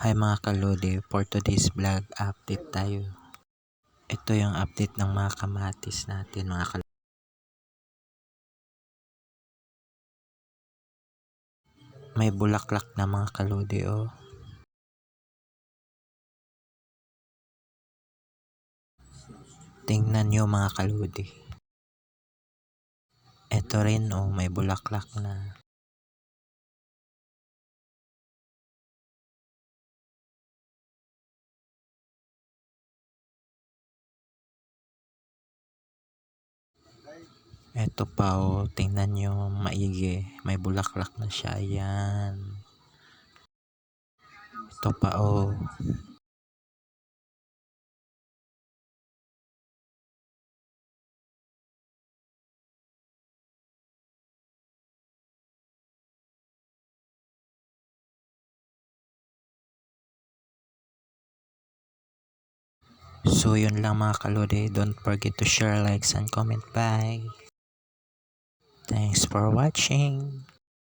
Hi mga kalodi, for today's vlog, update tayo. Ito yung update ng mga kamatis natin mga kalodi. May bulaklak na mga kalodi oh. Tingnan nyo mga kalodi. Ito rin oh, may bulaklak na. Ito pa oh, tingnan nyo maigi. May bulaklak na siya. Ayan. Ito pa oh. So yun lang mga kalodi. Don't forget to share, likes, and comment. Bye. Thanks for watching.